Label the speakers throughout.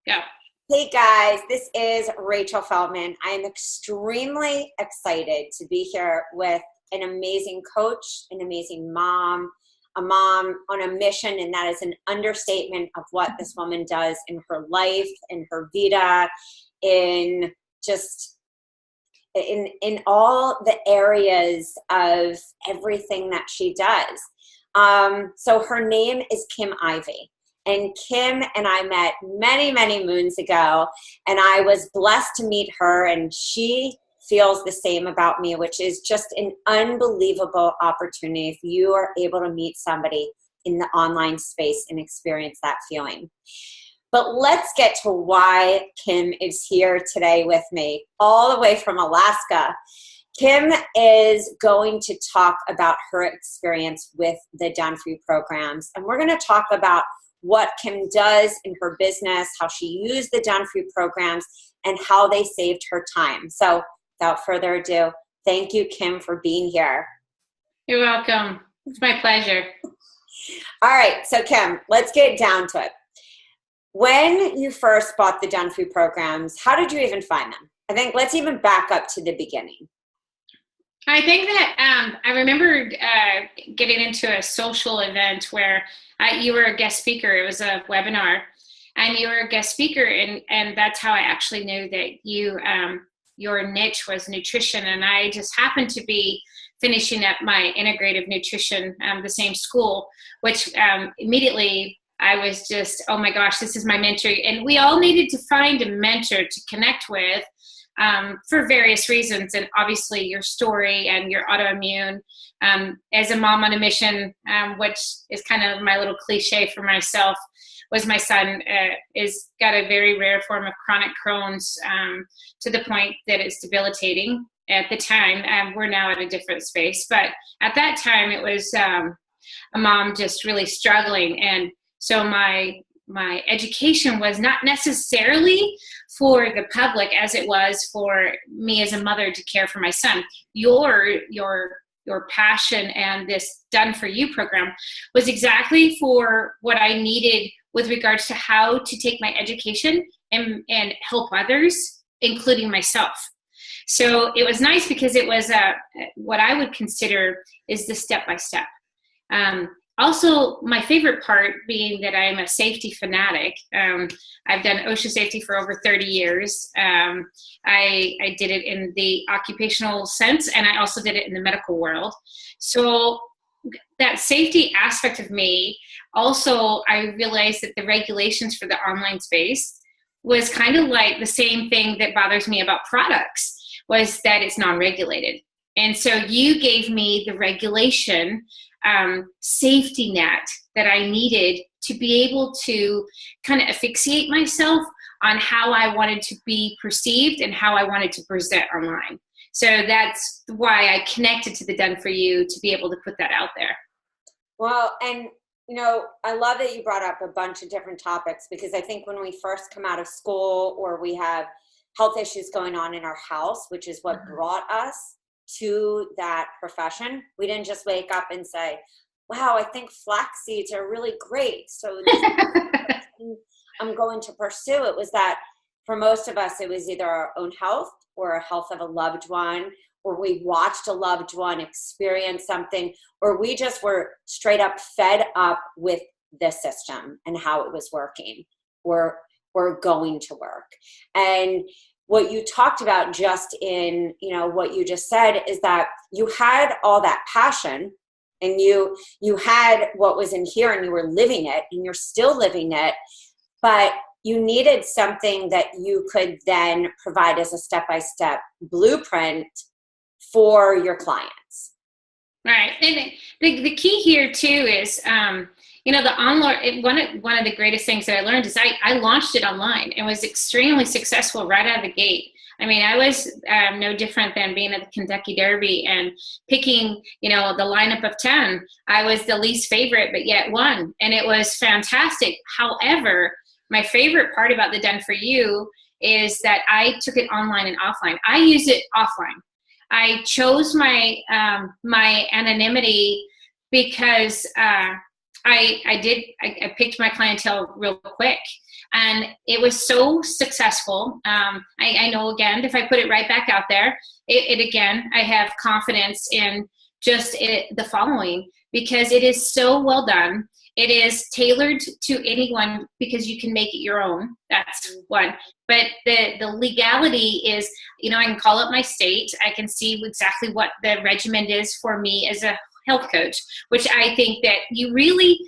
Speaker 1: Yeah.
Speaker 2: Hey guys, this is Rachel Feldman. I am extremely excited to be here with an amazing coach, an amazing mom, a mom on a mission, and that is an understatement of what this woman does in her life, in her vida, in just in all the areas of everything that she does. So her name is Kim Ivey. And Kim and I met many, many moons ago, and I was blessed to meet her, and she feels the same about me, which is just an unbelievable opportunity if you are able to meet somebody in the online space and experience that feeling. But let's get to why Kim is here today with me, all the way from Alaska. Kim is going to talk about her experience with the Done For You programs, and we're going to talk about what Kim does in her business, how she used the Done For You programs, and how they saved her time. So without further ado, thank you, Kim, for being here.
Speaker 1: You're welcome. It's my pleasure.
Speaker 2: All right, so Kim, let's get down to it. When you first bought the Done For You programs, how did you even find them? I think let's even back up to the beginning.
Speaker 1: I think that I remember getting into a social event where you were a guest speaker. It was a webinar, and you were a guest speaker, and that's how I actually knew that your niche was nutrition. And I just happened to be finishing up my integrative nutrition, the same school, which immediately I was just, oh my gosh, this is my mentor. And we all needed to find a mentor to connect with. For various reasons, and obviously your story and your autoimmune, as a mom on a mission, which is kind of my little cliche for myself, was my son is got a very rare form of chronic Crohn's, to the point that it's debilitating. At the time, we're now at a different space, but at that time it was a mom just really struggling, and so my education was not necessarily for the public as it was for me as a mother to care for my son. Your passion and this Done For You program was exactly for what I needed with regards to how to take my education and help others, including myself. So it was nice because it was what I would consider is the step-by-step. Also, my favorite part being that I'm a safety fanatic. I've done OSHA safety for over 30 years. I did it in the occupational sense, and I also did it in the medical world. So that safety aspect of me, also I realized that the regulations for the online space was kind of like the same thing that bothers me about products, was that it's non-regulated. And so you gave me the regulation safety net that I needed to be able to kind of asphyxiate myself on how I wanted to be perceived and how I wanted to present online. So that's why I connected to the Done For You, to be able to put that out there.
Speaker 2: Well, and I love that you brought up a bunch of different topics, because I think when we first come out of school or we have health issues going on in our house, which is what brought us to that profession, we didn't just wake up and say, wow, I think flax seeds are really great, so this is I'm going to pursue. It was that for most of us, it was either our own health or a health of a loved one, or we watched a loved one experience something, or we just were straight up fed up with the system and how it was working or going to work. And what you talked about just in, what you just said is that you had all that passion, and you had what was in here, and you were living it, and you're still living it, but you needed something that you could then provide as a step-by-step blueprint for your clients.
Speaker 1: Right. And the key here too is, the online, one of the greatest things that I learned is I launched it online and was extremely successful right out of the gate. I mean, I was no different than being at the Kentucky Derby and picking, the lineup of 10. I was the least favorite, but yet won. And it was fantastic. However, my favorite part about the Done For You is that I took it online and offline. I use it offline. I chose my my anonymity because I picked my clientele real quick. And it was so successful. I know, again, if I put it right back out there, again, I have confidence in just the following, because it is so well done. It is tailored to anyone because you can make it your own. That's one. But the legality is, I can call up my state. I can see exactly what the regimen is for me as a health coach, which I think that you really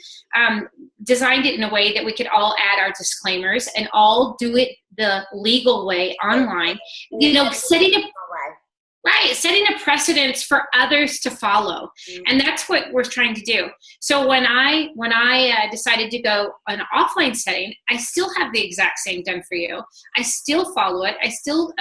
Speaker 1: designed it in a way that we could all add our disclaimers and all do it the legal way online. Setting a precedence for others to follow. And that's what we're trying to do. So when I decided to go an offline setting, I still have the exact same done for you. I still follow it. I still,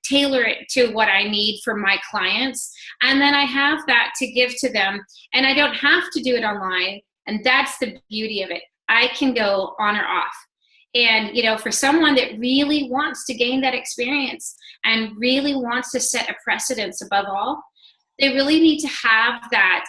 Speaker 1: tailor it to what I need for my clients. And then I have that to give to them. And I don't have to do it online. And that's the beauty of it. I can go on or off. And, for someone that really wants to gain that experience and really wants to set a precedence above all, they really need to have that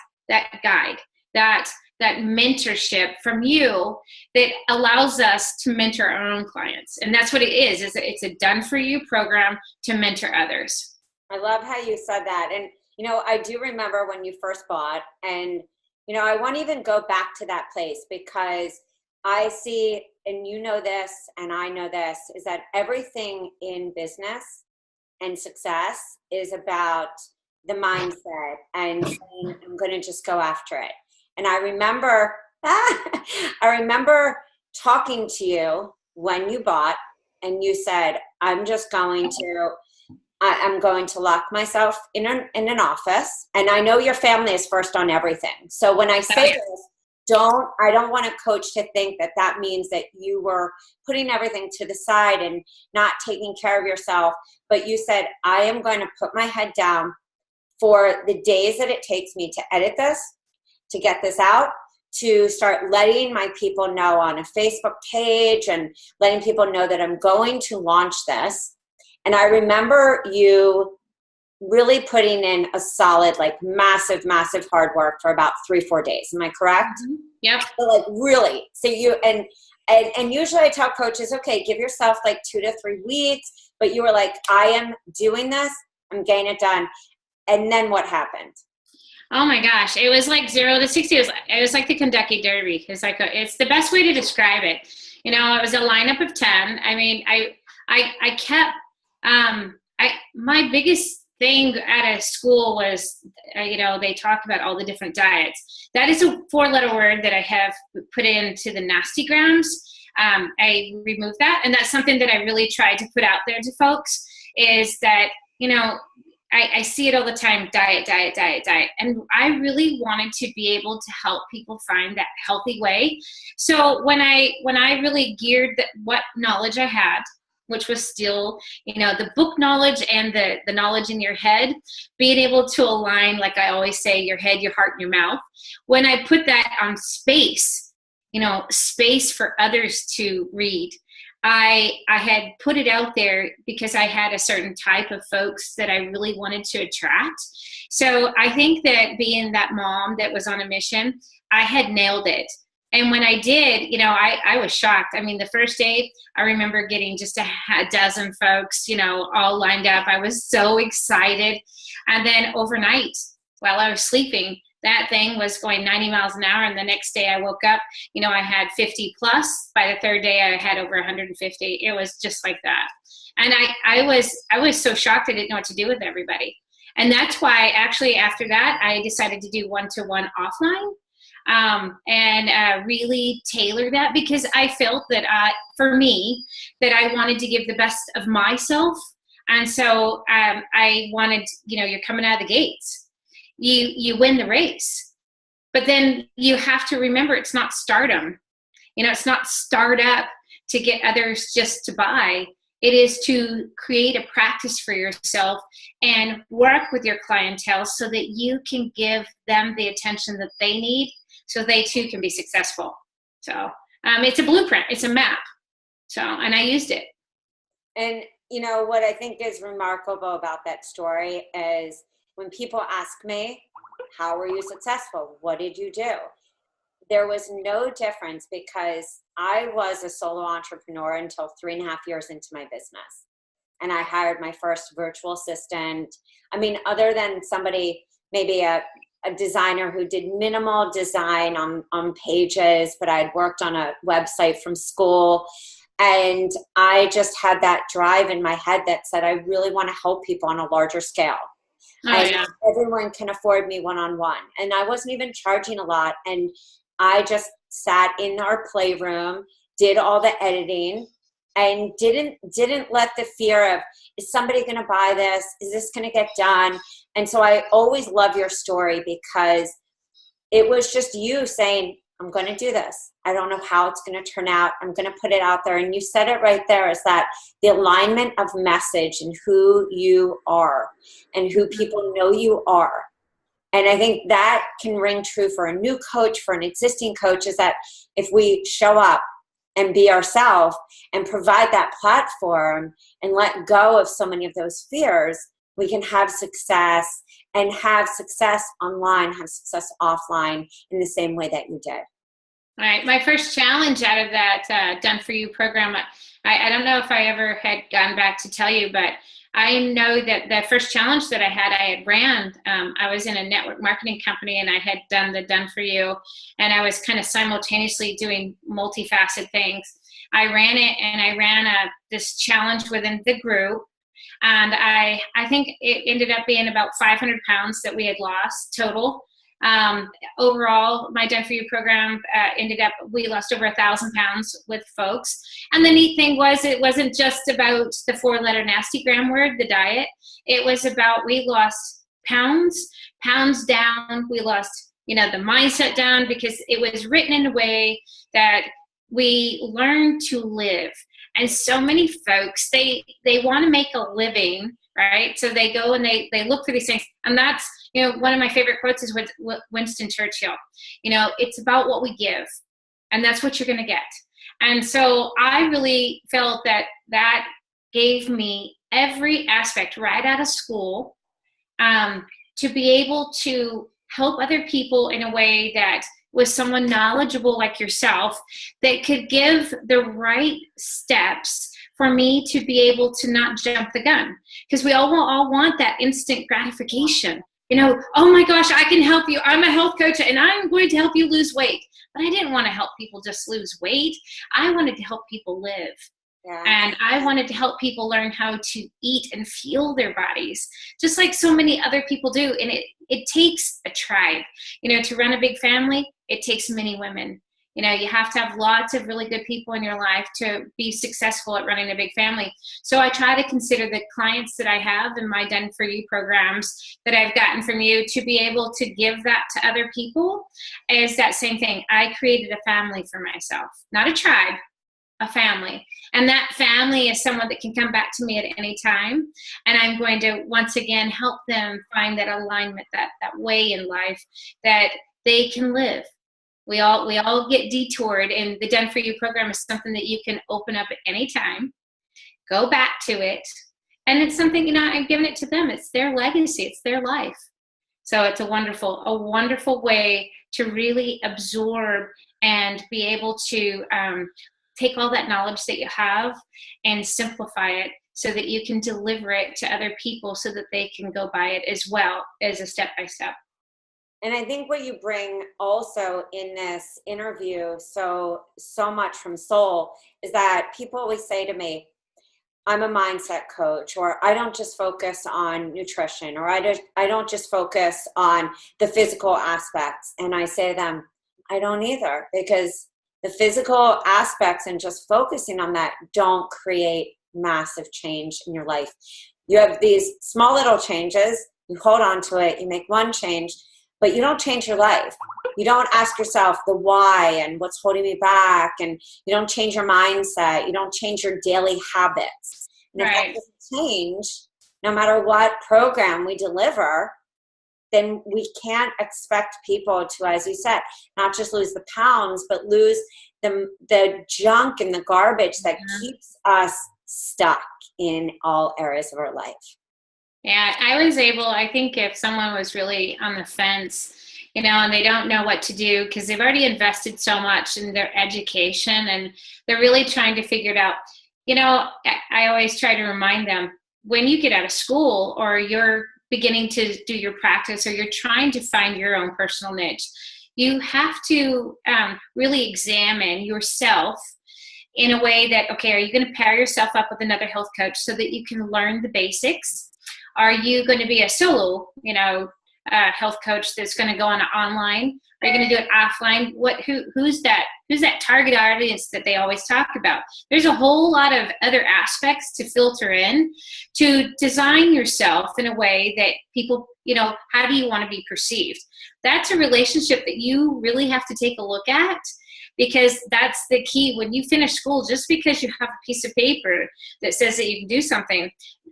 Speaker 1: guide, that mentorship from you that allows us to mentor our own clients. And that's what it is it's a done-for-you program to mentor others.
Speaker 2: I love how you said that. And, I do remember when you first bought, and, I want to even go back to that place, because I see, and this, and I know this, is that everything in business and success is about the mindset and saying, I'm going to just go after it. And I remember, talking to you when you bought, and you said, I'm going to lock myself in an office. And I know your family is first on everything. So when I say this, I don't want a coach to think that means that you were putting everything to the side and not taking care of yourself. But you said, I am going to put my head down for the days that it takes me to edit this, to get this out, to start letting my people know on a Facebook page and letting people know that I'm going to launch this. And I remember you really putting in a solid, massive, massive hard work for about 3-4 days. Am I correct?
Speaker 1: Mm-hmm. Yep.
Speaker 2: So really. So you, and usually I tell coaches, okay, give yourself 2 to 3 weeks, but you were like, I am doing this. I'm getting it done. And then what happened?
Speaker 1: Oh my gosh. It was 0 to 60. It was like the Kentucky Derby. It's the best way to describe it. It was a lineup of 10. I mean, I kept, my biggest thing at a school was, they talk about all the different diets. That is a 4-letter word that I have put into the nasty grams. I removed that. And that's something that I really tried to put out there to folks, is that, I see it all the time, diet, diet, diet, diet. And I really wanted to be able to help people find that healthy way. So when I really geared what knowledge I had, which was still, the book knowledge and the knowledge in your head, being able to align, like I always say, your head, your heart, and your mouth. When I put that on space, space for others to read, I had put it out there because I had a certain type of folks that I really wanted to attract. So I think that being that mom that was on a mission, I had nailed it. And when I did, I was shocked. I mean, the first day, I remember getting just a dozen folks, all lined up. I was so excited. And then overnight, while I was sleeping, that thing was going 90 miles an hour. And the next day I woke up, I had 50 plus. By the third day, I had over 150. It was just like that. And I was so shocked I didn't know what to do with everybody. And that's why actually after that, I decided to do one-to-one offline. And really tailor that, because I felt that for me, that I wanted to give the best of myself. And so I wanted, you're coming out of the gates. You win the race. But then you have to remember, it's not stardom. It's not startup to get others just to buy. It is to create a practice for yourself and work with your clientele so that you can give them the attention that they need, so they too can be successful. So it's a blueprint, it's a map. So, and I used it.
Speaker 2: And what I think is remarkable about that story is when people ask me, how were you successful? What did you do? there was no difference because I was a solo entrepreneur until 3.5 years into my business. And I hired my first virtual assistant. I mean, other than somebody, maybe a designer who did minimal design on pages, but I'd worked on a website from school. And I just had that drive in my head that said, I really want to help people on a larger scale.
Speaker 1: Oh,
Speaker 2: And
Speaker 1: yeah.
Speaker 2: everyone can afford me one-on-one. And I wasn't even charging a lot. And I just sat in our playroom, did all the editing, and didn't let the fear of, is somebody going to buy this? Is this going to get done? And so I always love your story because it was just you saying, I'm going to do this. I don't know how it's going to turn out. I'm going to put it out there. And you said it right there, is that the alignment of message and who you are and who people know you are. And I think that can ring true for a new coach, for an existing coach, is that if we show up and be ourselves and provide that platform and let go of so many of those fears, we can have success, and have success online, have success offline in the same way that you did.
Speaker 1: All right. My first challenge out of that Done For You program, I don't know if I ever had gone back to tell you, but I know that the first challenge that I had ran, I was in a network marketing company and I had done the Done For You, and I was kind of simultaneously doing multifaceted things. I ran it, and I ran this challenge within the group. And I think it ended up being about 500 pounds that we had lost total. Overall, my Done For You program we lost over 1,000 pounds with folks. And the neat thing was, it wasn't just about the 4-letter nasty gram word, the diet. It was about, we lost pounds down. We lost, the mindset down, because it was written in a way that we learn to live. And so many folks, they want to make a living, right? So they go and they look for these things. And that's, one of my favorite quotes is with Winston Churchill. It's about what we give, and that's what you're going to get. And so I really felt that gave me every aspect right out of school, to be able to help other people in a way that was someone knowledgeable like yourself, that could give the right steps for me to be able to not jump the gun. Because we all want that instant gratification. Oh my gosh, I can help you. I'm a health coach and I'm going to help you lose weight. But I didn't want to help people just lose weight. I wanted to help people live. Yeah. And I wanted to help people learn how to eat and fuel their bodies, just like so many other people do. And it takes a tribe, to run a big family. It takes many women. You have to have lots of really good people in your life to be successful at running a big family. So I try to consider the clients that I have in my Done For You programs that I've gotten from you, to be able to give that to other people, is that same thing. I created a family for myself, not a tribe, a family. And that family is someone that can come back to me at any time. And I'm going to, once again, help them find that alignment, that way in life that they can live. We all get detoured, and the Done For You program is something that you can open up at any time, go back to it. And it's something, I've given it to them. It's their legacy. It's their life. So it's a wonderful way to really absorb and be able to take all that knowledge that you have and simplify it so that you can deliver it to other people so that they can go by it as well as a step-by-step.
Speaker 2: And I think what you bring also in this interview so much from Soul is that people always say to me, I'm a mindset coach, or I don't just focus on nutrition, or I don't just focus on the physical aspects. And I say to them, I don't either, because the physical aspects and just focusing on that don't create massive change in your life. You have these small little changes, you hold on to it, you make one change, but you don't change your life. You don't ask yourself the why and what's holding me back, and you don't change your mindset. You don't change your daily habits. And if that doesn't change, no matter what program we deliver, then we can't expect people to, as you said, not just lose the pounds, but lose the junk and the garbage that keeps us stuck in all areas of our life.
Speaker 1: Yeah, I think if someone was really on the fence, and they don't know what to do because they've already invested so much in their education, and they're really trying to figure it out. I always try to remind them, when you get out of school or you're beginning to do your practice or you're trying to find your own personal niche, you have to really examine yourself in a way that, okay, are you going to pair yourself up with another health coach so that you can learn the basics? Are you going to be a solo, health coach that's going to go on online? Are you going to do it offline? Who's that target audience that they always talk about? There's a whole lot of other aspects to filter in to design yourself in a way that people, how do you want to be perceived? That's a relationship that you really have to take a look at, because that's the key. When you finish school, just because you have a piece of paper that says that you can do something,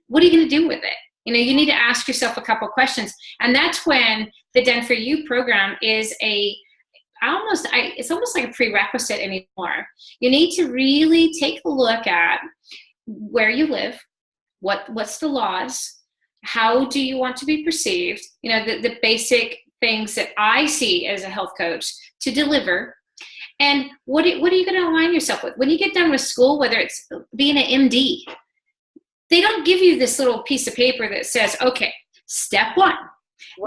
Speaker 1: what are you going to do with it? You need to ask yourself a couple questions. And that's when the Done For You program is it's almost like a prerequisite anymore. You need to really take a look at where you live, what's the laws, how do you want to be perceived, the basic things that I see as a health coach to deliver. And what are you going to align yourself with? When you get done with school, whether it's being an MD, they don't give you this little piece of paper that says, okay, step one,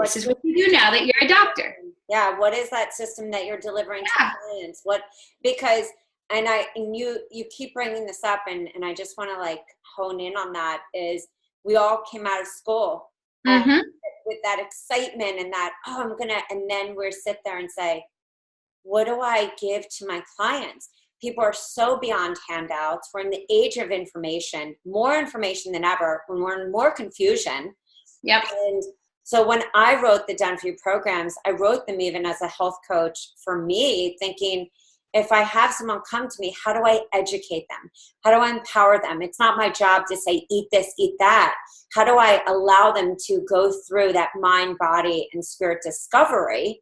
Speaker 1: this is what you do now that you're a doctor.
Speaker 2: Yeah. What is that system that you're delivering to clients? And you keep bringing this up, and I just want to hone in on that, is we all came out of school with that excitement and that, and then we sit there and say, what do I give to my clients? People are so beyond handouts. We're in the age of information, more information than ever, when we're in more confusion.
Speaker 1: Yep.
Speaker 2: And so when I wrote the Done For You programs, I wrote them even as a health coach for me, thinking, if I have someone come to me, how do I educate them? How do I empower them? It's not my job to say, eat this, eat that. How do I allow them to go through that mind, body, and spirit discovery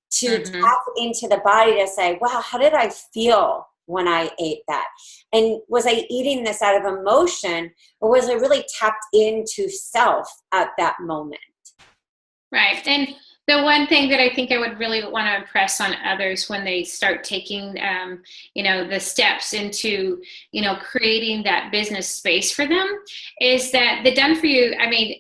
Speaker 2: to tap into the body to say, wow, how did I feel when I ate that? And was I eating this out of emotion, or was I really tapped into self at that moment?
Speaker 1: Right. And the one thing that I think I would really want to impress on others when they start taking, the steps into, creating that business space for them, is that the Done For You,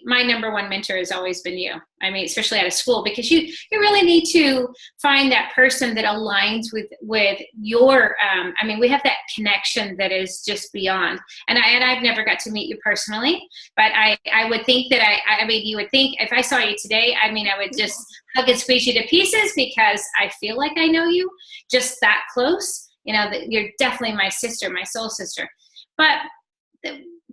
Speaker 1: my number one mentor has always been you. Especially out of school, because you really need to find that person that aligns with your, we have that connection that is just beyond. And I've never got to meet you personally, but I would think that you would think if I saw you today, I would just hug and squeeze you to pieces, because I feel like I know you just that close. That you're definitely my sister, my soul sister. But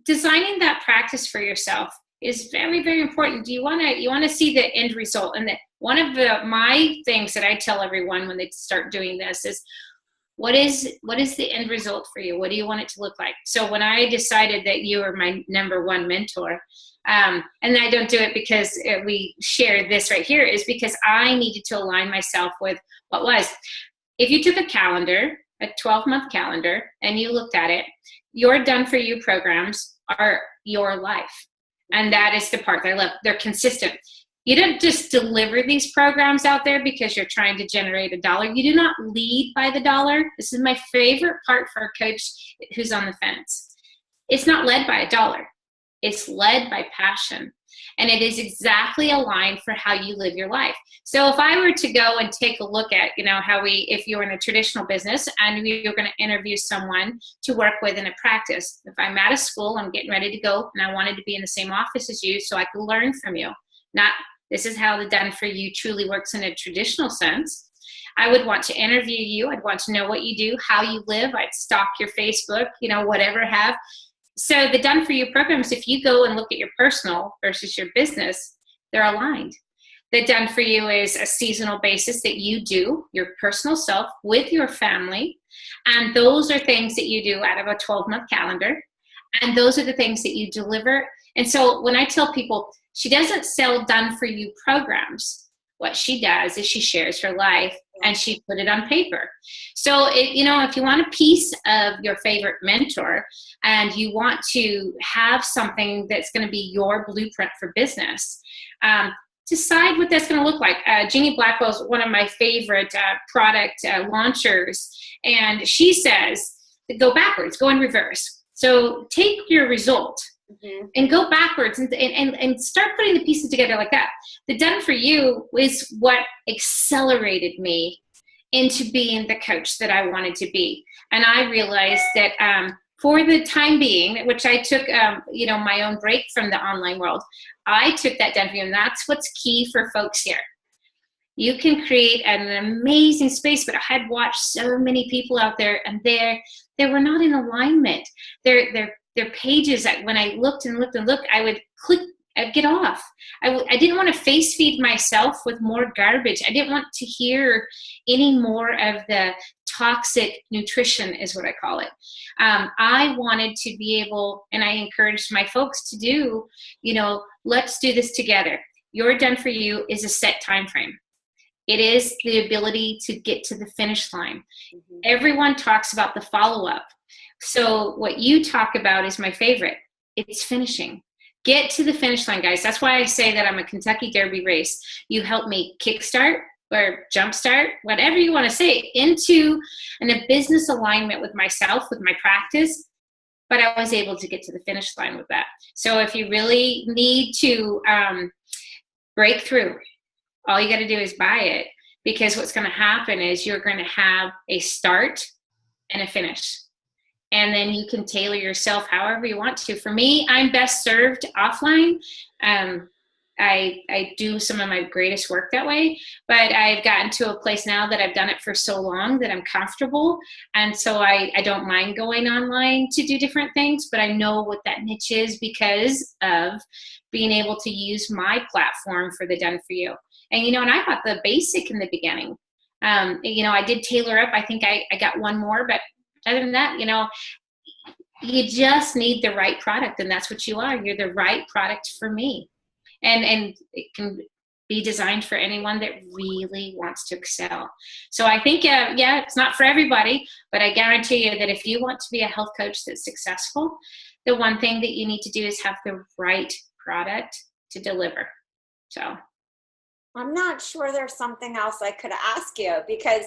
Speaker 1: designing that practice for yourself is very, very important. You want to see the end result. And that one of my things that I tell everyone when they start doing this is, what is the end result for you? What do you want it to look like? So when I decided that you were my number one mentor, and I don't do it because we share this right here, is because I needed to align myself with what was. If you took a calendar, a 12-month calendar, and you looked at it, your Done For You programs are your life. And that is the part that I love. They're consistent. You don't just deliver these programs out there because you're trying to generate a dollar. You do not lead by the dollar. This is my favorite part for a coach who's on the fence. It's not led by a dollar. It's led by passion. And it is exactly aligned for how you live your life. So if I were to go and take a look at, if you're in a traditional business and you're going to interview someone to work with in a practice, if I'm out of school, I'm getting ready to go, and I wanted to be in the same office as you so I could learn from you. Not, this is how the Done For You truly works in a traditional sense. I would want to interview you. I'd want to know what you do, how you live. I'd stalk your Facebook, whatever have. So the Done For You programs, if you go and look at your personal versus your business, they're aligned. The Done For You is a seasonal basis that you do your personal self with your family. And those are things that you do out of a 12-month calendar. And those are the things that you deliver. And so when I tell people, she doesn't sell Done For You programs. What she does is she shares her life and she put it on paper. So, if you want a piece of your favorite mentor and you want to have something that's going to be your blueprint for business, decide what that's going to look like. Jeannie Blackwell is one of my favorite product launchers, and she says, go backwards, go in reverse. So take your result and go backwards and start putting the pieces together like that. The done for you is what accelerated me into being the coach that I wanted to be. And I realized that for the time being, which I took, my own break from the online world, I took that done for you. And that's what's key for folks here. You can create an amazing space, but I had watched so many people out there, and they were not in alignment. Their pages, when I looked and looked and looked, I would click, I'd get off. I didn't want to face feed myself with more garbage. I didn't want to hear any more of the toxic nutrition, is what I call it. I wanted to be able, and I encouraged my folks to do, let's do this together. Your done for you is a set time frame. It is the ability to get to the finish line. Everyone talks about the follow-up. So what you talk about is my favorite. It's finishing. Get to the finish line, guys. That's why I say that I'm a Kentucky Derby race. You help me kickstart or jumpstart, whatever you want to say, into a business alignment with myself, with my practice. But I was able to get to the finish line with that. So if you really need to break through, all you got to do is buy it, because what's going to happen is you're going to have a start and a finish. And then you can tailor yourself however you want to. For me, I'm best served offline. I do some of my greatest work that way, but I've gotten to a place now that I've done it for so long that I'm comfortable. And so I don't mind going online to do different things, but I know what that niche is because of being able to use my platform for the done for you. And, and I got the basic in the beginning. I did tailor up. I think I got one more, but other than that, you just need the right product, and that's what you are. You're the right product for me. And it can be designed for anyone that really wants to excel. So I think, it's not for everybody, but I guarantee you that if you want to be a health coach that's successful, the one thing that you need to do is have the right product to deliver. So
Speaker 2: I'm not sure there's something else I could ask you, because,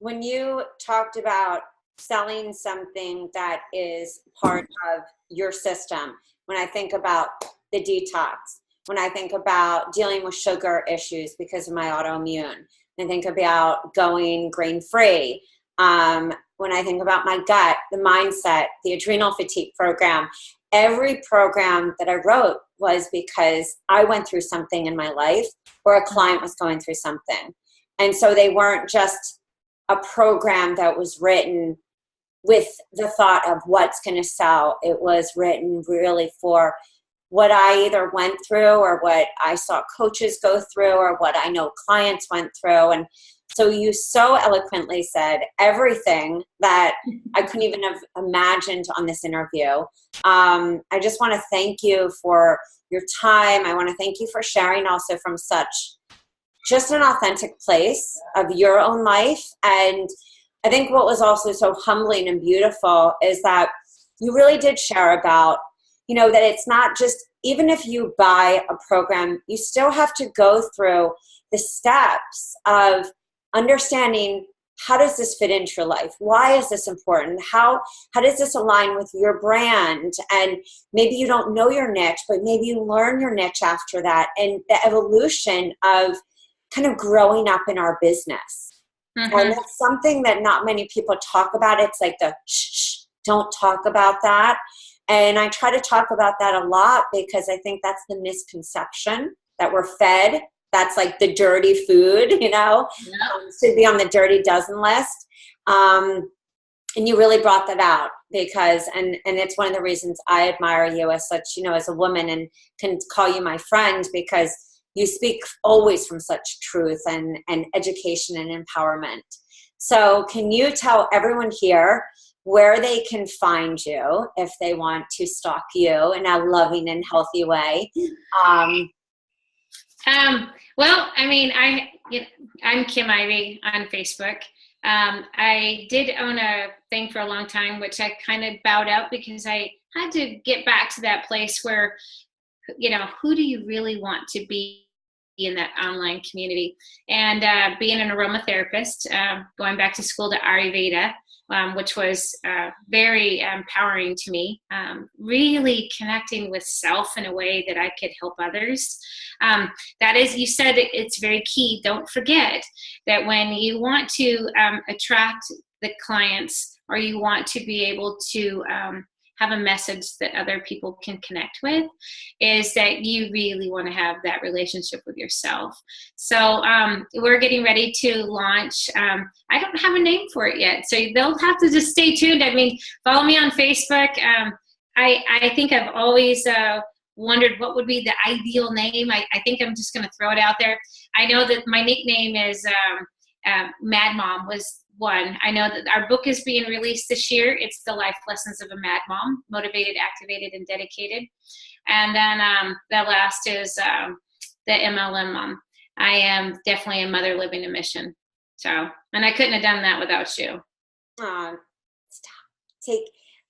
Speaker 2: when you talked about selling something that is part of your system, when I think about the detox, when I think about dealing with sugar issues because of my autoimmune, I think about going grain-free, when I think about my gut, the mindset, the adrenal fatigue program, every program that I wrote was because I went through something in my life or a client was going through something. And so they weren't just a program that was written with the thought of what's going to sell. It was written really for what I either went through or what I saw coaches go through or what I know clients went through. And so you so eloquently said everything that I couldn't even have imagined on this interview. I just want to thank you for your time. I want to thank you for sharing also from such just an authentic place of your own life. And I think what was also so humbling and beautiful is that you really did share about, that it's not just, even if you buy a program, you still have to go through the steps of understanding, how does this fit into your life? Why is this important? How does this align with your brand? And maybe you don't know your niche, but maybe you learn your niche after that. And the evolution of kind of growing up in our business. Mm-hmm. And that's something that not many people talk about. It's like the shh, don't talk about that. And I try to talk about that a lot because I think that's the misconception that we're fed. That's like the dirty food, should be on the dirty dozen list. And you really brought that out because, and it's one of the reasons I admire you as such, as a woman, and can call you my friend, because you speak always from such truth and education and empowerment. So can you tell everyone here where they can find you if they want to stalk you in a loving and healthy way?
Speaker 1: Well, I mean, I'm Kim Ivy on Facebook. I did own a thing for a long time, which I kind of bowed out because I had to get back to that place where who do you really want to be in that online community? And being an aromatherapist, going back to school to Ayurveda, which was very empowering to me, really connecting with self in a way that I could help others. That is, you said it's very key. Don't forget that when you want to attract the clients, or you want to be able to have a message that other people can connect with, is that you really want to have that relationship with yourself. So we're getting ready to launch. I don't have a name for it yet, so they'll have to just stay tuned. I mean, follow me on Facebook. I think I've always wondered what would be the ideal name. I think I'm just going to throw it out there. I know that my nickname is Mad Mom was one. I know that our book is being released this year. It's The Life Lessons of a Mad Mom, Motivated, Activated, and Dedicated. And then the last is the MLM Mom. I am definitely a mother living a mission. So, and I couldn't have done that without you.
Speaker 2: Stop.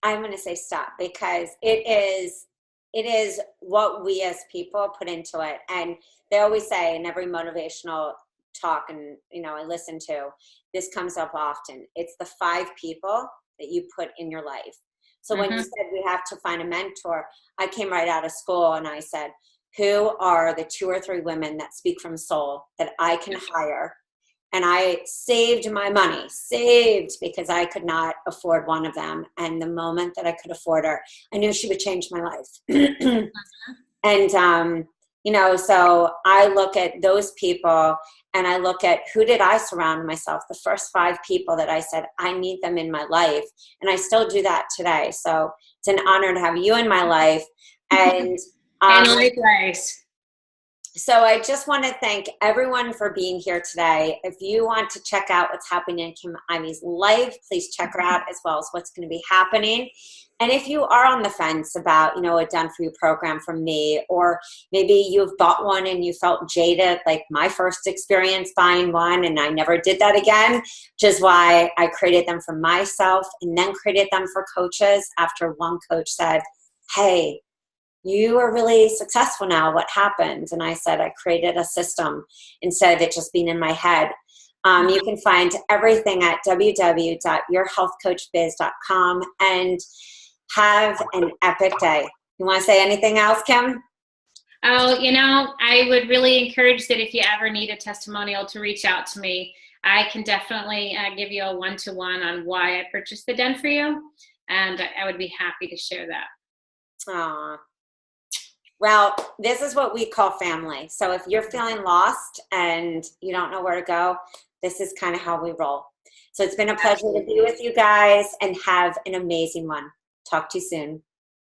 Speaker 2: I'm going to say stop, because it is what we as people put into it. And they always say in every motivational talk, and I listen to, this comes up often, it's the 5 people that you put in your life. So when you said we have to find a mentor, I came right out of school and I said, who are the 2 or 3 women that speak from soul that I can hire? And I saved my money, because I could not afford one of them. And the moment that I could afford her, I knew she would change my life. And so I look at those people, and I look at, who did I surround myself? The first 5 people that I said, I need them in my life. And I still do that today. So it's an honor to have you in my life. And
Speaker 1: likewise.
Speaker 2: So I just want to thank everyone for being here today. If you want to check out what's happening in Kim Imey's life, please check her out, as well as what's going to be happening. And if you are on the fence about, a done-for-you program from me, or maybe you've bought one and you felt jaded, like my first experience buying one, and I never did that again, which is why I created them for myself and then created them for coaches after one coach said, hey, you are really successful now. What happened? And I said, I created a system instead of it just being in my head. You can find everything at www.yourhealthcoachbiz.com, and have an epic day. You want to say anything else, Kim?
Speaker 1: Oh, I would really encourage that if you ever need a testimonial, to reach out to me. I can definitely give you a one-to-one on why I purchased the Done For You, and I would be happy to share that.
Speaker 2: Aww. Well, this is what we call family. So if you're feeling lost and you don't know where to go, this is kind of how we roll. So it's been a pleasure to be with you guys, and have an amazing one. Talk to you soon.